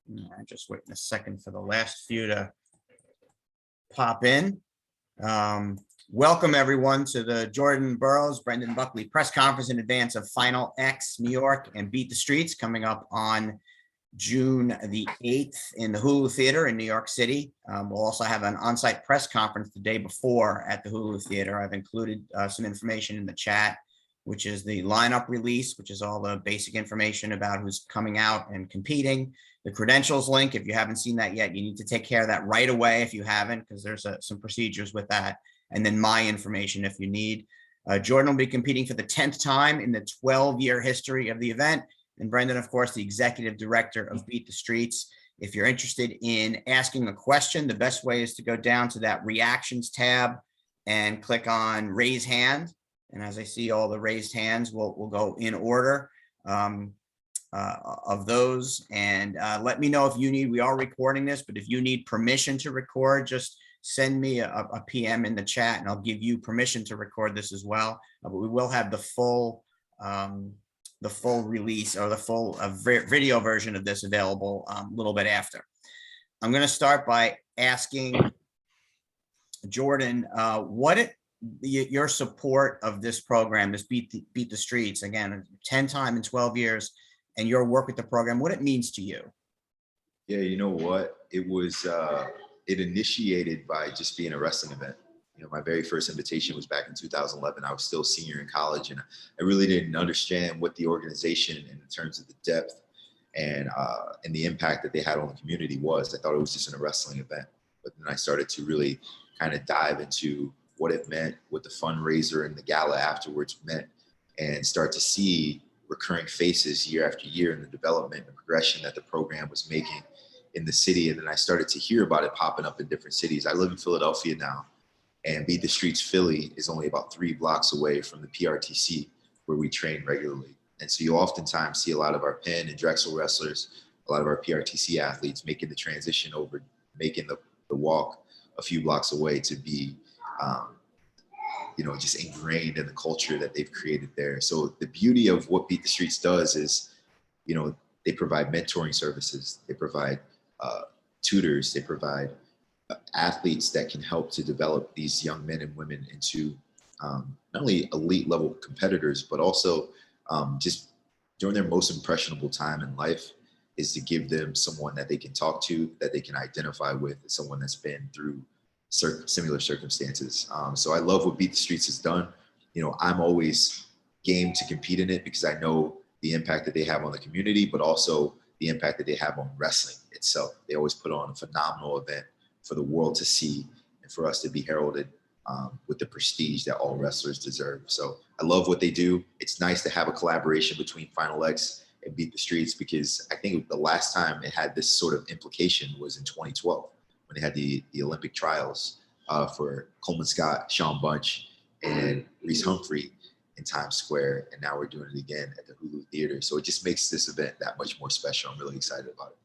I'm just waiting a second for the last few to pop in. Welcome everyone to the Jordan Burroughs, Brendan Buckley press conference in advance of Final X New York and Beat the Streets coming up on June the 8th in the Hulu Theater in New York City. We'll also have an on-site press conference the day before at the Hulu Theater. I've included some information in the chat, which is the lineup release, which is all the basic information about who's coming out and competing. The credentials link, if you haven't seen that yet, you need to take care of that right away if you haven't, because there's some procedures with that. And then my information if you need. Jordan will be competing for the 10th time in the 12-year history of the event. And Brendan, of course, the executive director of Beat the Streets. If you're interested in asking a question, the best way is to go down to that reactions tab and click on raise hand. And as I see all the raised hands, we'll go in order of those. And let me know if you need, we are recording this, but if you need permission to record, just send me a PM in the chat and I'll give you permission to record this as well. But we will have the full release or the full video version of this available a little bit after. I'm going to start by asking Jordan, your support of this program, this Beat the Streets, again, 10 times in 12 years, and your work with the program, what it means to you. Yeah, you know what? It was, it initiated by just being a wrestling event. You know, my very first invitation was back in 2011. I was still a senior in college, and I really didn't understand what the organization in terms of the depth and the impact that they had on the community was. I thought it was just a wrestling event. But then I started to really kind of dive into what it meant, what the fundraiser and the gala afterwards meant, and start to see recurring faces year after year in the development and progression that the program was making in the city. And then I started to hear about it popping up in different cities. I live in Philadelphia now, and Beat the Streets Philly is only about 3 blocks away from the PRTC where we train regularly. And so you oftentimes see a lot of our Penn and Drexel wrestlers, a lot of our PRTC athletes making the transition over, making the walk a few blocks away to be, you know, just ingrained in the culture that they've created there. So the beauty of what Beat the Streets does is, you know, they provide mentoring services, they provide tutors, they provide athletes that can help to develop these young men and women into not only elite level competitors, but also just during their most impressionable time in life is to give them someone that they can talk to, that they can identify with, someone that's been through similar circumstances. So I love what Beat the Streets has done. You know, I'm always game to compete in it because I know the impact that they have on the community, but also the impact that they have on wrestling itself. They always put on a phenomenal event for the world to see and for us to be heralded with the prestige that all wrestlers deserve. So I love what they do. It's nice to have a collaboration between Final X and Beat the Streets, because I think the last time it had this sort of implication was in 2012 when they had the Olympic trials for Coleman Scott, Sean Bunch, and Reese Humphrey in Times Square. And now we're doing it again at the Hulu Theater. So it just makes this event that much more special. I'm really excited about it.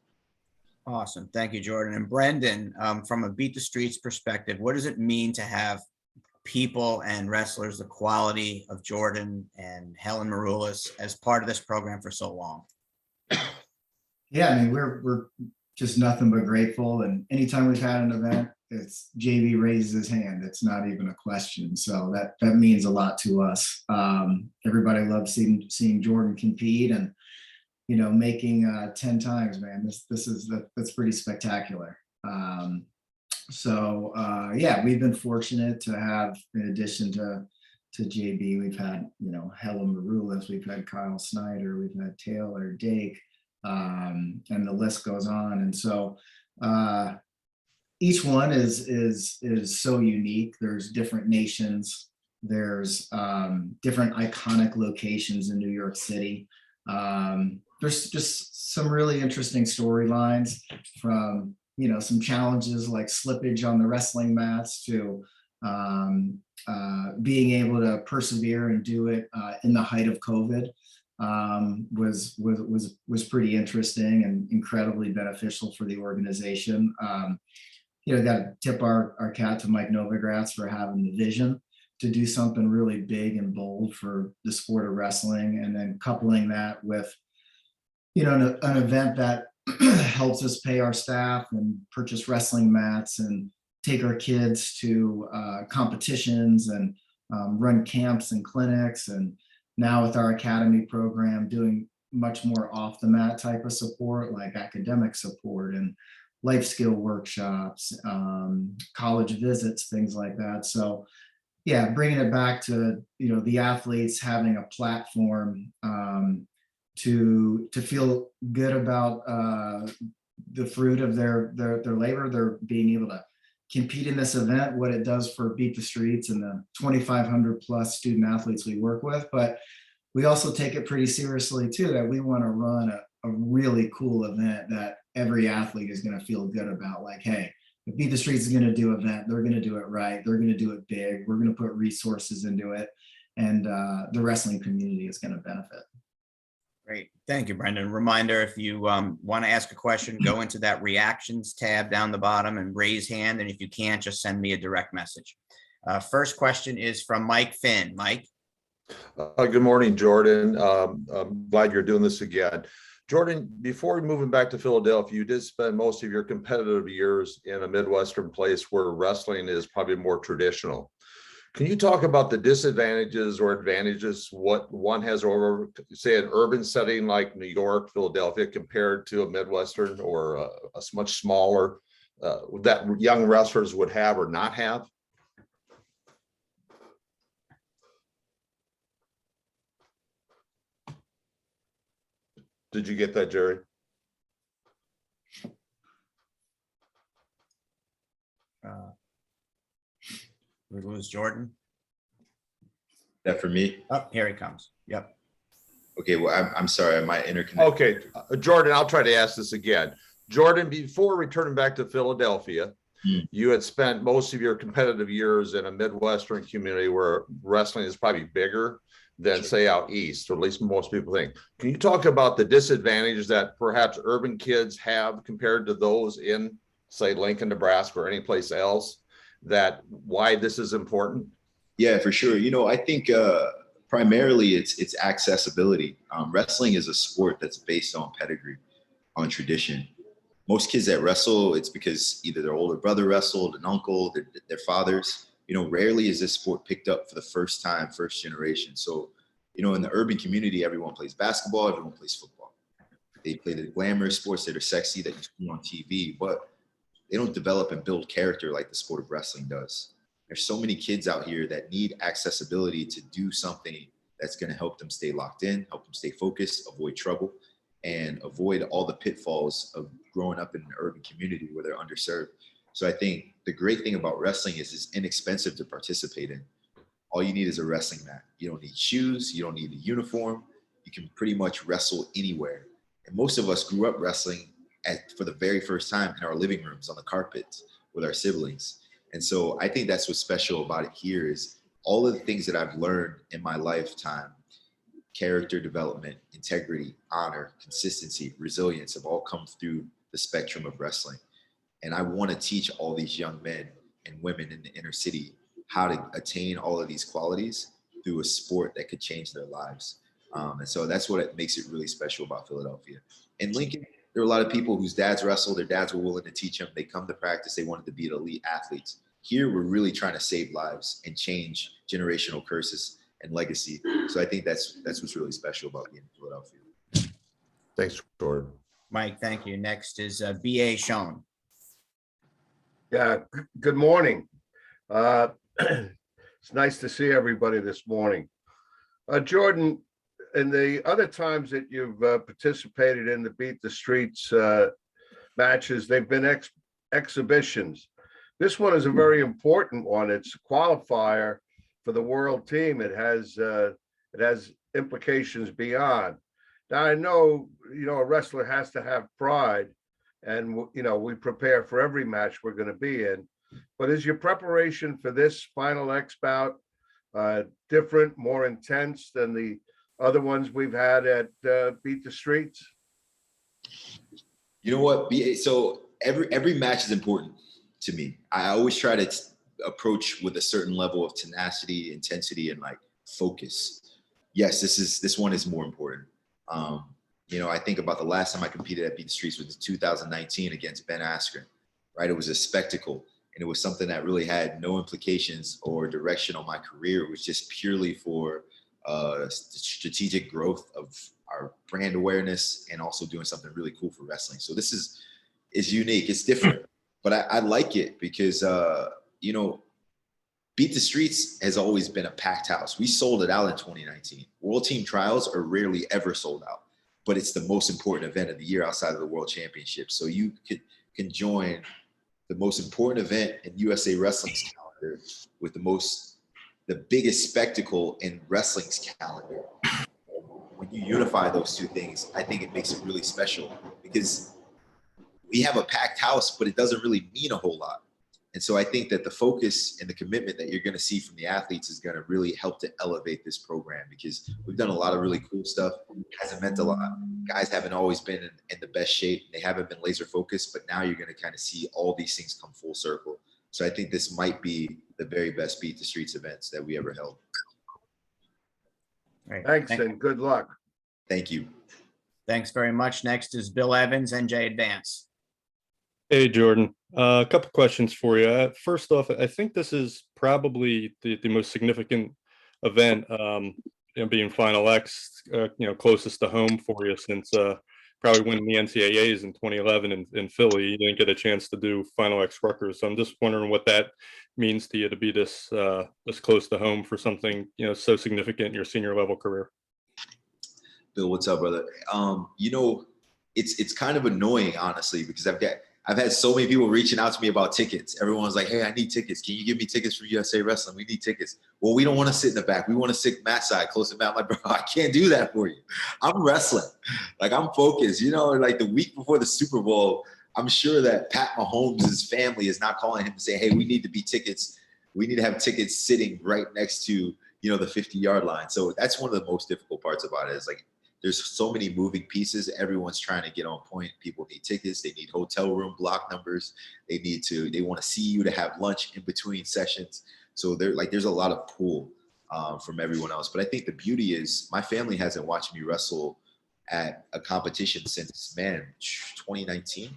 Awesome. Thank you, Jordan. And Brendan, from a Beat the Streets perspective, what does it mean to have people and wrestlers the quality of Jordan and Helen Maroulis as part of this program for so long? Yeah, I mean, we're just nothing but grateful. And anytime we've had an event, it's JV raises his hand. It's not even a question. So that means a lot to us. Everybody loves seeing Jordan compete, and you know, making 10 times, man, that's pretty spectacular. Yeah, we've been fortunate to have, in addition to JB, we've had, you know, Helen Maroulis, we've had Kyle Snyder, we've had Taylor Dake, and the list goes on. And so, each one is so unique. There's different nations. There's different iconic locations in New York City. There's just some really interesting storylines, from some challenges like slippage on the wrestling mats to being able to persevere and do it in the height of COVID. Was pretty interesting and incredibly beneficial for the organization. Got to tip our cap to Mike Novogratz for having the vision to do something really big and bold for the sport of wrestling, and then coupling that with an event that helps us pay our staff and purchase wrestling mats and take our kids to competitions and run camps and clinics, and now with our academy program doing much more off the mat type of support, like academic support and life skill workshops, college visits, things like that. So yeah, bringing it back to the athletes having a platform to feel good about the fruit of their labor. They're being able to compete in this event, what it does for Beat the Streets and the 2,500 plus student athletes we work with. But we also take it pretty seriously too, that we want to run a really cool event that every athlete is going to feel good about. Like, hey, if Beat the Streets is going to do an event, they're going to do it right. They're going to do it big. We're going to put resources into it, and the wrestling community is going to benefit. Great. Thank you, Brendan. Reminder, if you want to ask a question, go into that reactions tab down the bottom and raise hand. And if you can't, just send me a direct message. First question is from Mike Finn. Mike. Good morning, Jordan. I'm glad you're doing this again. Jordan, before moving back to Philadelphia, you did spend most of your competitive years in a Midwestern place where wrestling is probably more traditional. Can you talk about the disadvantages or advantages, what one has over, say, an urban setting like New York, Philadelphia, compared to a Midwestern or a much smaller that young wrestlers would have or not have? Did you get that, Jerry? We lose Jordan. That for me? Oh, here he comes. Yep. Okay, well, I'm sorry, I might interconnect. Okay, Jordan, I'll try to ask this again. Jordan, before returning back to Philadelphia, you had spent most of your competitive years in a Midwestern community where wrestling is probably bigger than, say, out east, or at least most people think. Can you talk about the disadvantages that perhaps urban kids have compared to those in, say, Lincoln, Nebraska, or any place else, that why this is important? Yeah, for sure. I think primarily it's accessibility. Wrestling is a sport that's based on pedigree, on tradition. Most kids that wrestle, it's because either their older brother wrestled, an uncle, their fathers. Rarely is this sport picked up for the first time, first generation. So, in the urban community, everyone plays basketball, everyone plays football. They play the glamorous sports that are sexy that you see on TV, but they don't develop and build character like the sport of wrestling does. There's so many kids out here that need accessibility to do something that's going to help them stay locked in, help them stay focused, avoid trouble, and avoid all the pitfalls of growing up in an urban community where they're underserved. So I think the great thing about wrestling is it's inexpensive to participate in. All you need is a wrestling mat. You don't need shoes. You don't need a uniform. You can pretty much wrestle anywhere. And most of us grew up wrestling for the very first time in our living rooms on the carpets with our siblings. And so I think that's what's special about it here is all of the things that I've learned in my lifetime, character development, integrity, honor, consistency, resilience have all come through the spectrum of wrestling. And I want to teach all these young men and women in the inner city how to attain all of these qualities through a sport that could change their lives. And so that's what it makes it really special about Philadelphia. In Lincoln, there are a lot of people whose dads wrestled, their dads were willing to teach them. They come to practice, they wanted to be elite athletes. Here, we're really trying to save lives and change generational curses and legacy. So I think that's what's really special about being in Philadelphia. Thanks, Jordan. Mike, thank you. Next is B.A. Schoen. Yeah, good morning. It's nice to see everybody this morning. Jordan, in the other times that you've participated in the Beat the Streets matches, they've been exhibitions. This one is a very important one. It's a qualifier for the world team. It has implications beyond. Now, I know, a wrestler has to have pride, and, we prepare for every match we're going to be in. But is your preparation for this Final X bout different, more intense than the other ones we've had at Beat the Streets? You know what? So every match is important to me. I always try to approach with a certain level of tenacity, intensity, and like focus. Yes, this one is more important. I think about the last time I competed at Beat the Streets was in 2019 against Ben Askren, right? It was a spectacle, and it was something that really had no implications or direction on my career. It was just purely for strategic growth of our brand awareness and also doing something really cool for wrestling. So this is unique. It's different, but I like it because, Beat the Streets has always been a packed house. We sold it out in 2019. World Team Trials are rarely ever sold out, but it's the most important event of the year outside of the World Championship. So you can join the most important event in USA Wrestling's calendar with the biggest spectacle in wrestling's calendar. When you unify those two things, I think it makes it really special because we have a packed house, but it doesn't really mean a whole lot. And so I think that the focus and the commitment that you're going to see from the athletes is going to really help to elevate this program because we've done a lot of really cool stuff. It hasn't meant a lot. Guys haven't always been in the best shape. They haven't been laser focused, but now you're going to kind of see all these things come full circle. So I think this might be the very best Beat the Streets events that we ever held. Great. Thanks and good luck. Thank you. Thanks very much. Next is Bill Evans, NJ Advance. Hey, Jordan. A couple questions for you. First off, I think this is probably the most significant event, being Final X, closest to home for you since probably winning the NCAAs in 2011 in Philly. You didn't get a chance to do Final X Rutgers. So I'm just wondering what that means to you to be this close to home for something, so significant in your senior level career. Bill, what's up, brother? It's kind of annoying, honestly, because I've had so many people reaching out to me about tickets. Everyone's like, hey, I need tickets. Can you give me tickets for USA Wrestling? We need tickets. Well, we don't want to sit in the back. We want to sit mat side, close to mat. I'm like, bro, I can't do that for you. I'm wrestling. Like, I'm focused. Like the week before the Super Bowl, I'm sure that Pat Mahomes' family is not calling him and saying, hey, we need to be tickets. We need to have tickets sitting right next to, the 50-yard line. So that's one of the most difficult parts about it is like, there's so many moving pieces. Everyone's trying to get on point. People need tickets. They need hotel room block numbers. They want to see you to have lunch in between sessions. So there's a lot of pull from everyone else. But I think the beauty is my family hasn't watched me wrestle at a competition since, 2019.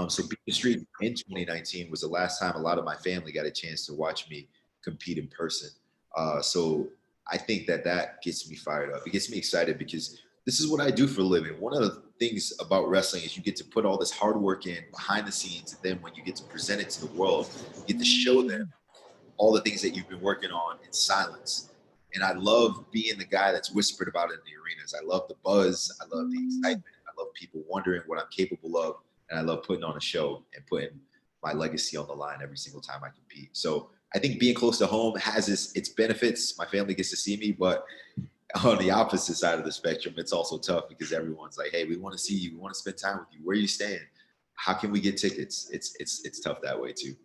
So Beat the Street in 2019 was the last time a lot of my family got a chance to watch me compete in person. So I think that gets me fired up. It gets me excited because this is what I do for a living. One of the things about wrestling is you get to put all this hard work in behind the scenes. And then when you get to present it to the world, you get to show them all the things that you've been working on in silence. And I love being the guy that's whispered about it in the arenas. I love the buzz. I love the excitement. I love people wondering what I'm capable of. And I love putting on a show and putting my legacy on the line every single time I compete. So I think being close to home has its benefits. My family gets to see me, but on the opposite side of the spectrum, it's also tough because everyone's like, hey, we want to see you. We want to spend time with you. Where are you staying? How can we get tickets? It's tough that way too.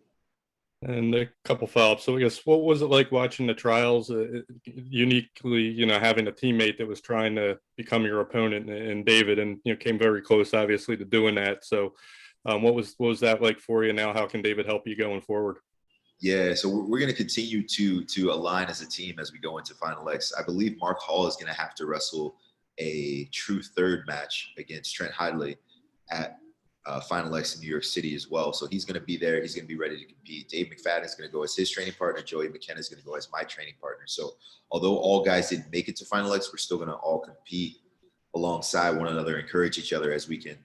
And a couple follow-ups. So I guess, what was it like watching the trials, uniquely, having a teammate that was trying to become your opponent and David, and, came very close, obviously, to doing that. So what was that like for you now? How can David help you going forward? Yeah, so we're going to continue to align as a team as we go into Final X. I believe Mark Hall is going to have to wrestle a true third match against Trent Hidley at Final X in New York City as well. So he's going to be there. He's going to be ready to compete. Dave McFadden is going to go as his training partner. Joey McKenna is going to go as my training partner. So although all guys didn't make it to Final X, we're still going to all compete alongside one another, encourage each other as we can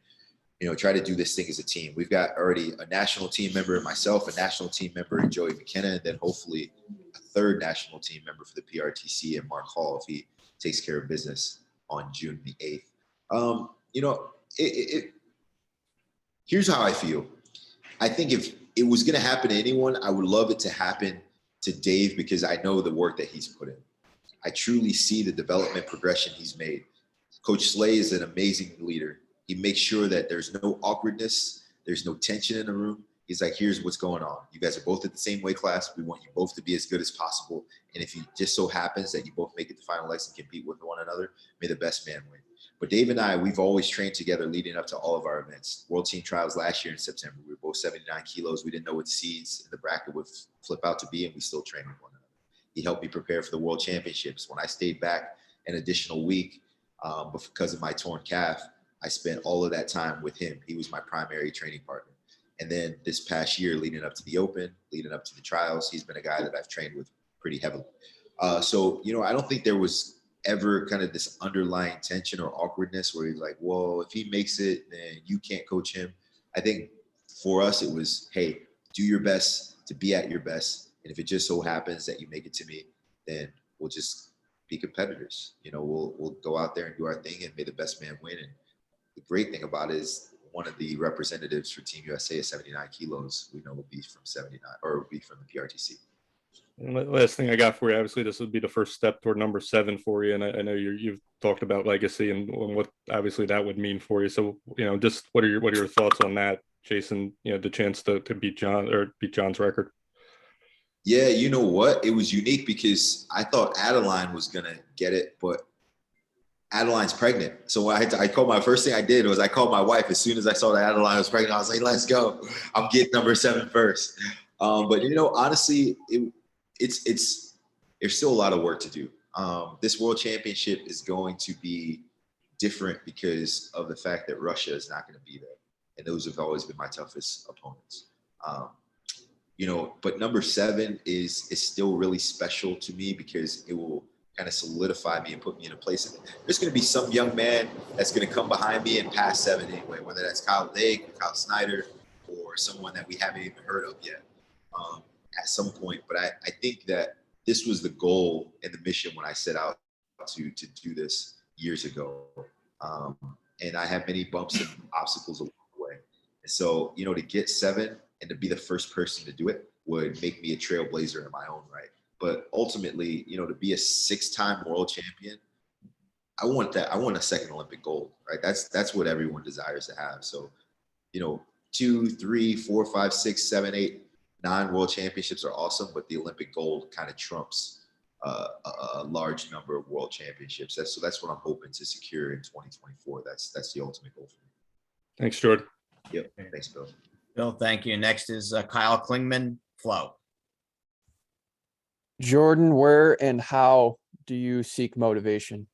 try to do this thing as a team. We've got already a national team member in myself, a national team member in Joey McKenna, and then hopefully a third national team member for the PRTC and Mark Hall if he takes care of business on June the 8th. Here's how I feel. I think if it was going to happen to anyone. I would love it to happen to Dave because I know the work that he's put in. I truly see the development progression he's made. Coach Slay is an amazing leader. He makes sure that there's no awkwardness, there's no tension in the room. He's like, here's what's going on. You guys are both at the same weight class. We want you both to be as good as possible. And if it just so happens that you both make it to final legs and compete with one another, may the best man win. But Dave and I, we've always trained together leading up to all of our events. World Team Trials last year in September, we were both 79 kilos. We didn't know what seeds in the bracket would flip out to be, and we still trained with one another. He helped me prepare for the World Championships. When I stayed back an additional week because of my torn calf, I spent all of that time with him. He was my primary training partner. And then this past year, leading up to the Open, leading up to the trials, he's been a guy that I've trained with pretty heavily. So, you know, I don't think there was ever kind of this underlying tension or awkwardness where he's like, whoa, if he makes it, then you can't coach him. I think for us, it was, hey, do your best to be at your best. And if it just so happens that you make it to me, then we'll just be competitors. You know, we'll go out there and do our thing and may the best man win. And the great thing about it is one of the representatives for Team USA is 79 kilos. We know will be from 79 or will be from the PRTC. And last thing I got for you, obviously, this would be the first step toward number 7 for you. And I know you've talked about legacy and what obviously that would mean for you. So, you know, just what are your thoughts on that, Jason? You know, the chance to beat John's record. Yeah, you know what? It was unique because I thought Adeline was gonna get it, but Adeline's pregnant. So I called, my first thing I did was I called my wife as soon as I saw that Adeline was pregnant. I was like, let's go. I'm getting number 7 first. But you know, honestly, it's there's still a lot of work to do. This World Championship is going to be different because of the fact that Russia is not going to be there, and those have always been my toughest opponents. You know, but number 7 is still really special to me because it will kind of solidify me and put me in a place. There's going to be some young man that's going to come behind me and pass 7 anyway, whether that's Kyle Lake, Kyle Snyder, or someone that we haven't even heard of yet at some point. But I think that this was the goal and the mission when I set out to do this years ago. And I had many bumps and obstacles along the way. And so, you know, to get 7 and to be the first person to do it would make me a trailblazer in my own right. But ultimately, you know, to be a 6-time world champion, I want that. I want a second Olympic gold, right? That's what everyone desires to have. So, you know, 2, 3, 4, 5, 6, 7, 8, 9 world championships are awesome, but the Olympic gold kind of trumps a large number of world championships. So that's what I'm hoping to secure in 2024. That's the ultimate goal for me. Thanks, Jordan. Yep. Thanks, Bill. Bill, thank you. Next is Kyle Klingman, Flo. Jordan, where and how do you seek motivation?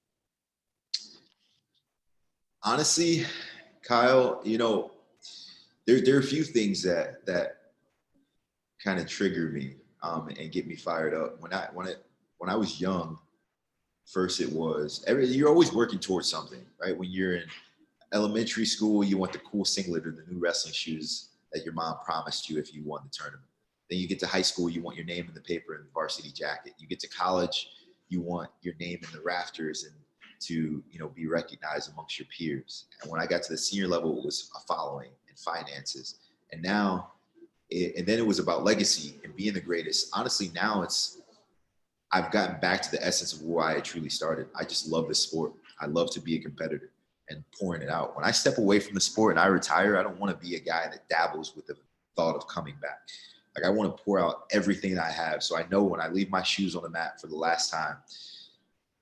Honestly, Kyle, you know, there are a few things that kind of trigger me and get me fired up. When I was young, first it was you're always working towards something, right? When you're in elementary school, you want the cool singlet or the new wrestling shoes that your mom promised you if you won the tournament. Then you get to high school, you want your name in the paper and the varsity jacket. You get to college, you want your name in the rafters and to, you know, be recognized amongst your peers. And when I got to the senior level, it was a following and finances. And now, and then it was about legacy and being the greatest. Honestly, now I've gotten back to the essence of why I truly started. I just love the sport. I love to be a competitor and pouring it out. When I step away from the sport and I retire, I don't want to be a guy that dabbles with the thought of coming back. Like, I want to pour out everything that I have. So I know when I leave my shoes on the mat for the last time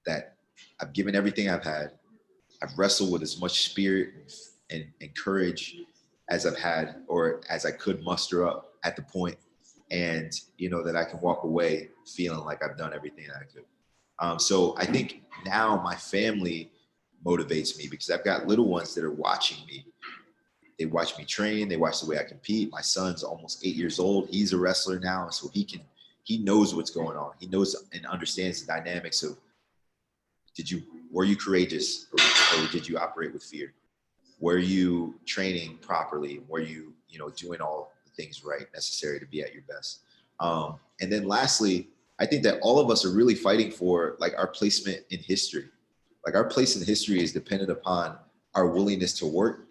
that I've given everything I've had. I've wrestled with as much spirit and courage as I've had or as I could muster up at the point. And, you know, that I can walk away feeling like I've done everything that I could. So I think now my family motivates me because I've got little ones that are watching me. They watch me train. They watch the way I compete. My son's almost 8 years old. He's a wrestler now. So he knows what's going on. He knows and understands the dynamics of, were you courageous or did you operate with fear? Were you training properly? Were you, doing all the things right necessary to be at your best? And then lastly, I think that all of us are really fighting for like our placement in history. Like, our place in history is dependent upon our willingness to work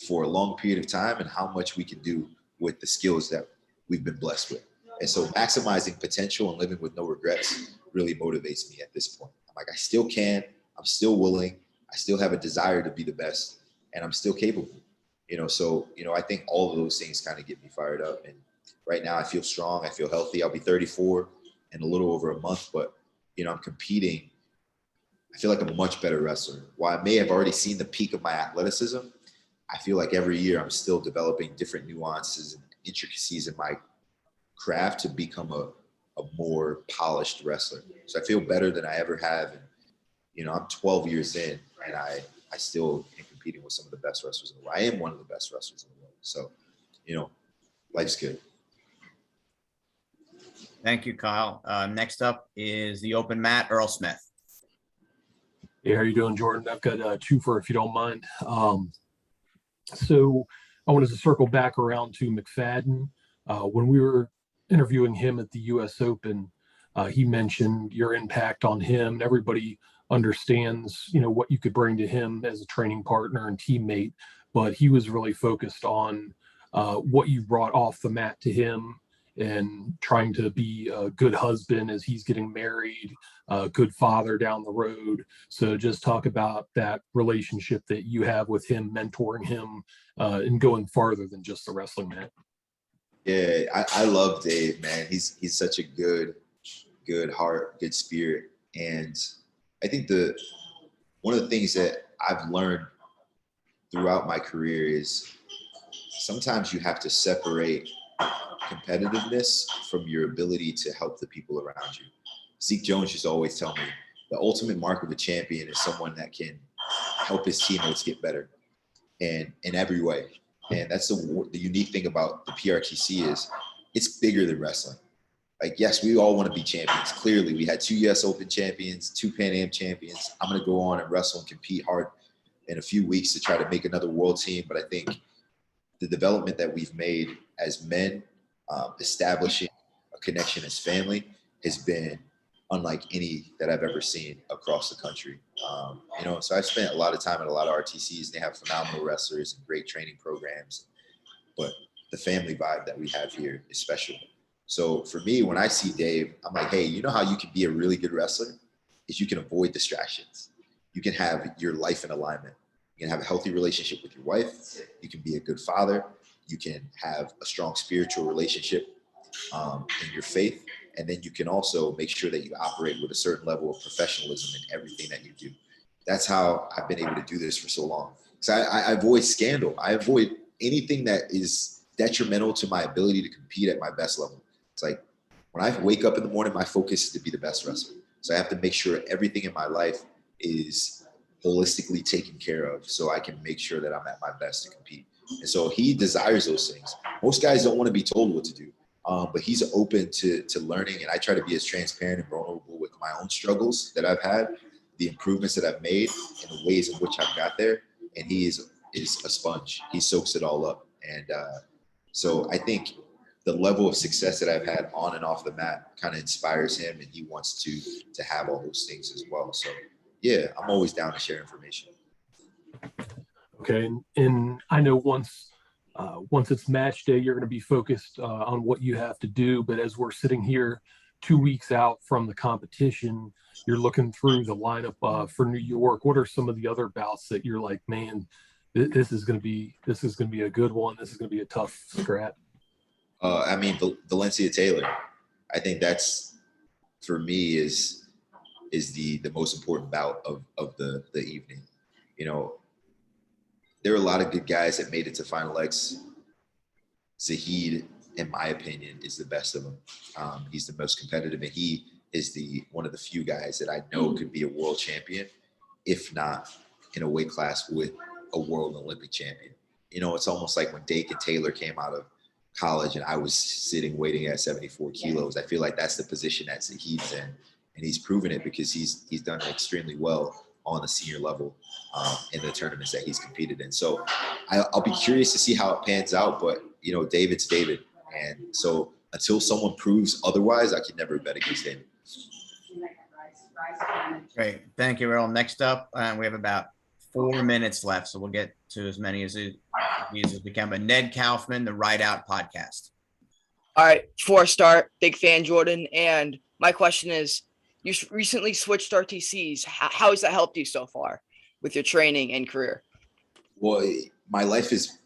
for a long period of time and how much we can do with the skills that we've been blessed with. And so maximizing potential and living with no regrets really motivates me at this point. I'm like, I still can, I'm still willing, I still have a desire to be the best, and I'm still capable. So, I think all of those things kind of get me fired up. And right now I feel strong, I feel healthy. I'll be 34 in a little over a month, but, I'm competing. I feel like I'm a much better wrestler. While I may have already seen the peak of my athleticism, I feel like every year I'm still developing different nuances and intricacies in my craft to become a more polished wrestler. So I feel better than I ever have. And, I'm 12 years in, and I still am competing with some of the best wrestlers in the world. I am one of the best wrestlers in the world. So, life's good. Thank you, Kyle. Next up is the open mat, Earl Smith. Hey, how you doing, Jordan? I've got two for, if you don't mind. So I wanted to circle back around to McFadden. When we were interviewing him at the U.S. Open, he mentioned your impact on him, and everybody understands, what you could bring to him as a training partner and teammate, but he was really focused on what you brought off the mat to him and trying to be a good husband as he's getting married, a good father down the road. So just talk about that relationship that you have with him, mentoring him, and going farther than just the wrestling mat. Yeah, I love Dave, man. He's such a good heart, good spirit. And I think one of the things that I've learned throughout my career is sometimes you have to separate competitiveness from your ability to help the people around you. Zeke Jones used to always tell me the ultimate mark of a champion is someone that can help his teammates get better, and in every way. And that's the unique thing about the PRTC is it's bigger than wrestling. Like, yes, we all want to be champions. Clearly, we had 2 US Open champions, 2 Pan Am champions. I'm going to go on and wrestle and compete hard in a few weeks to try to make another world team. But I think the development that we've made as men, establishing a connection as family, has been unlike any that I've ever seen across the country. So I've spent a lot of time at a lot of RTCs. They have phenomenal wrestlers and great training programs, but the family vibe that we have here is special. So for me, when I see Dave, I'm like, hey, you know how you can be a really good wrestler? Is you can avoid distractions. You can have your life in alignment. You can have a healthy relationship with your wife. You can be a good father. You can have a strong spiritual relationship in your faith. And then you can also make sure that you operate with a certain level of professionalism in everything that you do. That's how I've been able to do this for so long. So I avoid scandal. I avoid anything that is detrimental to my ability to compete at my best level. It's like when I wake up in the morning, my focus is to be the best wrestler. So I have to make sure everything in my life is holistically taken care of so I can make sure that I'm at my best to compete. And so he desires those things. Most guys don't want to be told what to do, but he's open to learning. And I try to be as transparent and vulnerable with my own struggles that I've had, the improvements that I've made, and the ways in which I've got there. And he is a sponge. He soaks it all up. And so I think the level of success that I've had on and off the mat kind of inspires him, and he wants to have all those things as well. So yeah, I'm always down to share information. Okay, and I know once it's match day, you're going to be focused on what you have to do. But as we're sitting here 2 weeks out from the competition, you're looking through the lineup for New York. What are some of the other bouts that you're like, man, this is going to be a good one. This is going to be a tough scrap. Valencia Taylor, I think that's, for me, is the most important bout of the evening. There are a lot of good guys that made it to Final X. Zahid, in my opinion, is the best of them. He's the most competitive, and he is one of the few guys that I know could be a world champion, if not in a weight class with a world Olympic champion. It's almost like when Dake and Taylor came out of college and I was sitting waiting at 74 kilos. I feel like that's the position that Zahid's in, and he's proven it because he's done extremely well on the senior level in the tournaments that he's competed in. So I'll be curious to see how it pans out, but David's David. And so until someone proves otherwise, I can never bet against David. Great. Thank you, Earl. Next up, we have about 4 minutes left, so we'll get to as many as we can. But Ned Kaufman, the Ride Out Podcast. All right, before I start, big fan, Jordan. And my question is, you recently switched RTCs. How has that helped you so far with your training and career? Well, my life is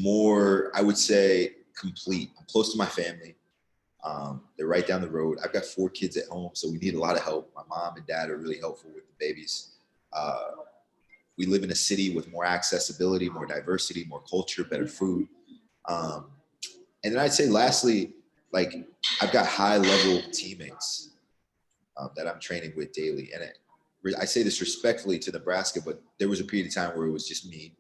more, I would say, complete. I'm close to my family. They're right down the road. I've got 4 kids at home, so we need a lot of help. My mom and dad are really helpful with the babies. We live in a city with more accessibility, more diversity, more culture, better food. And then I'd say lastly, like, I've got high level teammates that I'm training with daily. And I say this respectfully to Nebraska, but there was a period of time where it was just me.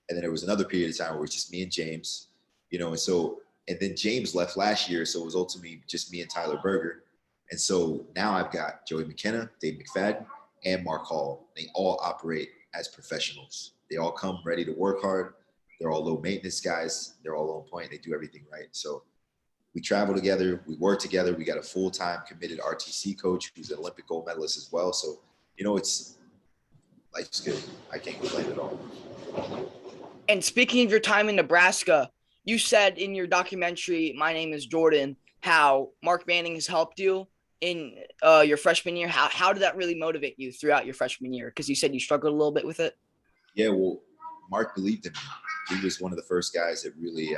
And then there was another period of time where it was just me and James, and then James left last year. So it was ultimately just me and Tyler Berger. And so now I've got Joey McKenna, Dave McFadden, and Mark Hall. They all operate as professionals. They all come ready to work hard. They're all low maintenance guys. They're all on point. They do everything right. So we travel together. We work together. We got a full-time committed RTC coach who's an Olympic gold medalist as well. So, life's good. I can't complain at all. And speaking of your time in Nebraska, you said in your documentary, My Name is Jordan, how Mark Manning has helped you in your freshman year. How did that really motivate you throughout your freshman year? Because you said you struggled a little bit with it. Yeah, well, Mark believed in me. He was one of the first guys that really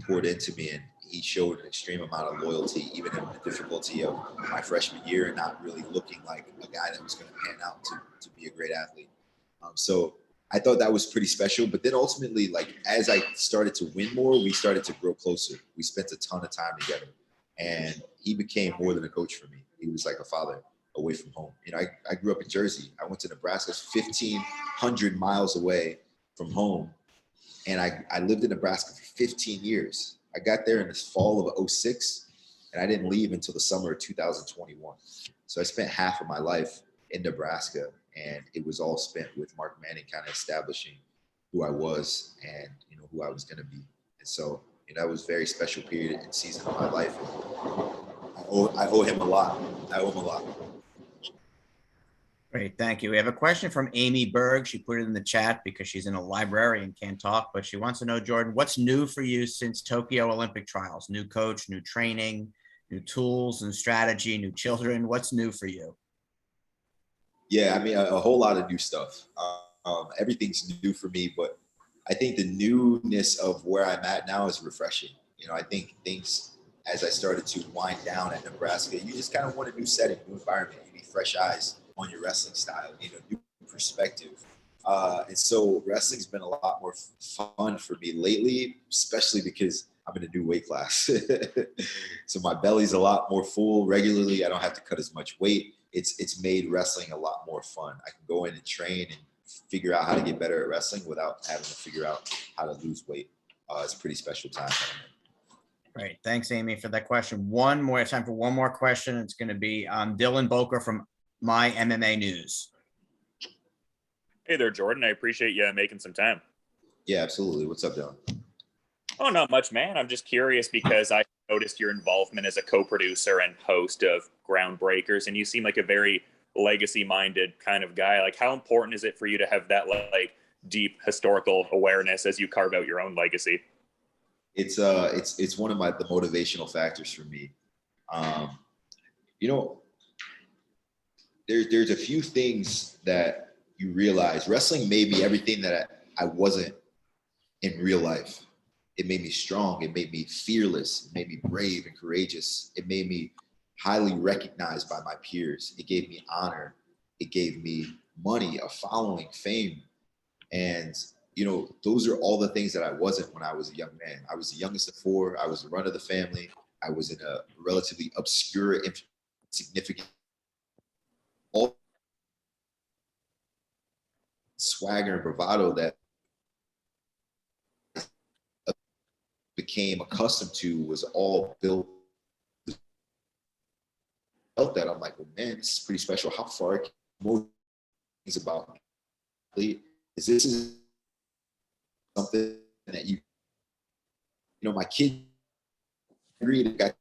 poured into me, and he showed an extreme amount of loyalty, even in the difficulty of my freshman year and not really looking like a guy that was going to pan out to be a great athlete. So I thought that was pretty special. But then ultimately, like, as I started to win more, we started to grow closer. We spent a ton of time together, and he became more than a coach for me. He was like a father away from home. I grew up in Jersey. I went to Nebraska, 1,500 miles away from home. And I lived in Nebraska for 15 years. I got there in the fall of 2006, and I didn't leave until the summer of 2021. So I spent half of my life in Nebraska, and it was all spent with Mark Manning kind of establishing who I was and, who I was going to be. And so, that was a very special period and season of my life. I owe him a lot. I owe him a lot. Great, thank you. We have a question from Amy Berg. She put it in the chat because she's in a library and can't talk, but she wants to know, Jordan, what's new for you since Tokyo Olympic trials? New coach, new training, new tools and strategy, new children. What's new for you? Yeah, I mean, a whole lot of new stuff. Everything's new for me, but I think the newness of where I'm at now is refreshing. I think things, as I started to wind down at Nebraska, you just kind of want a new setting, new environment. You need fresh eyes on your wrestling style, new perspective. And so wrestling's been a lot more fun for me lately, especially because I'm in a new weight class. So my belly's a lot more full regularly. I don't have to cut as much weight. It's made wrestling a lot more fun. I can go in and train and figure out how to get better at wrestling without having to figure out how to lose weight. It's a pretty special time. Great. Thanks, Amy, for that question. Time for one more question. It's going to be Dylan Boker from My MMA News. Hey there, Jordan. I appreciate you making some time. Yeah, absolutely. What's up, Dylan? Oh, not much, man. I'm just curious because I noticed your involvement as a co-producer and host of Groundbreakers, and you seem like a very legacy-minded kind of guy. Like, how important is it for you to have that deep historical awareness as you carve out your own legacy? It's one of the motivational factors for me. There's a few things that you realize. Wrestling made me everything that I wasn't in real life. It made me strong. It made me fearless. It made me brave and courageous. It made me highly recognized by my peers. It gave me honor. It gave me money, a following, fame. And, those are all the things that I wasn't when I was a young man. I was the youngest of 4. I was the run of the family. I was in a relatively obscure, insignificant, all swagger and bravado that became accustomed to was all built. Felt that I'm like, well, man, this is pretty special. How far more things about is this something that my kid got,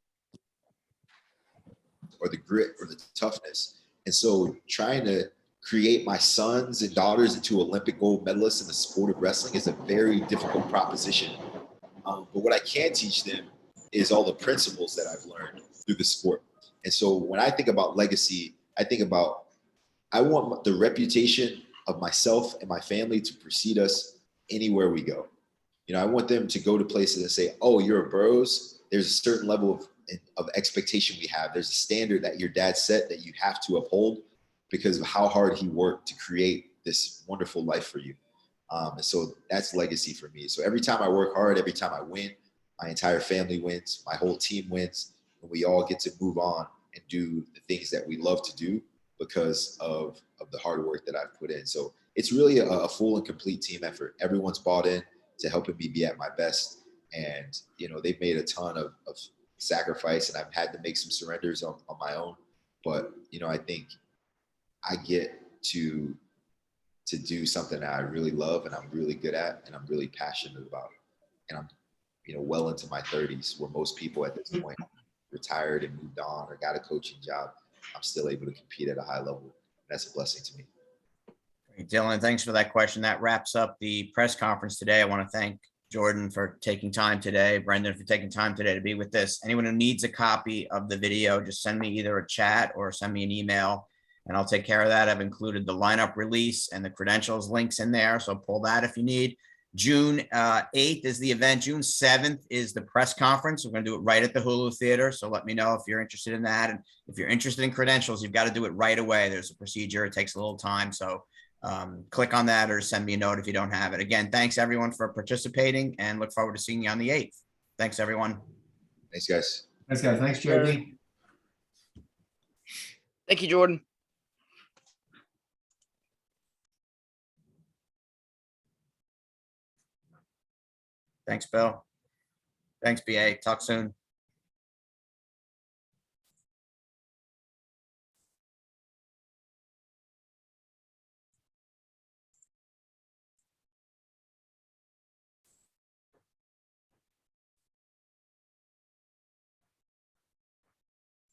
or the grit or the toughness. And so trying to create my sons and daughters into Olympic gold medalists in the sport of wrestling is a very difficult proposition. But what I can teach them is all the principles that I've learned through the sport. And so when I think about legacy, I want the reputation of myself and my family to precede us anywhere we go. I want them to go to places and say, oh, you're a Burroughs. There's a certain level of expectation we have. There's a standard that your dad set that you have to uphold because of how hard he worked to create this wonderful life for you. And so that's legacy for me. So every time I work hard, every time I win, my entire family wins, my whole team wins, and we all get to move on and do the things that we love to do because of the hard work that I've put in. So it's really a full and complete team effort. Everyone's bought in to helping me be at my best. And, they've made a ton of sacrifice, and I've had to make some surrenders on my own. But, I think I get to do something that I really love and I'm really good at and I'm really passionate about. And I'm, well into my 30s, where most people at this point retired and moved on or got a coaching job. I'm still able to compete at a high level. That's a blessing to me. Great, Dylan, thanks for that question. That wraps up the press conference today. I want to thank Jordan for taking time today, Brendan for taking time today to be with this. Anyone who needs a copy of the video, just send me either a chat or send me an email and I'll take care of that. I've included the lineup release and the credentials links in there, so pull that if you need. June 8th is the event. June 7th is the press conference. We're going to do it right at the Hulu Theater. So let me know if you're interested in that. And if you're interested in credentials, you've got to do it right away. There's a procedure. It takes a little time. So click on that or send me a note if you don't have it. Again, thanks everyone for participating and look forward to seeing you on the 8th. Thanks, everyone. Thanks, guys. Thanks, guys. Thanks, JB. Thank you, Jordan. Thanks, Bill. Thanks, BA. Talk soon.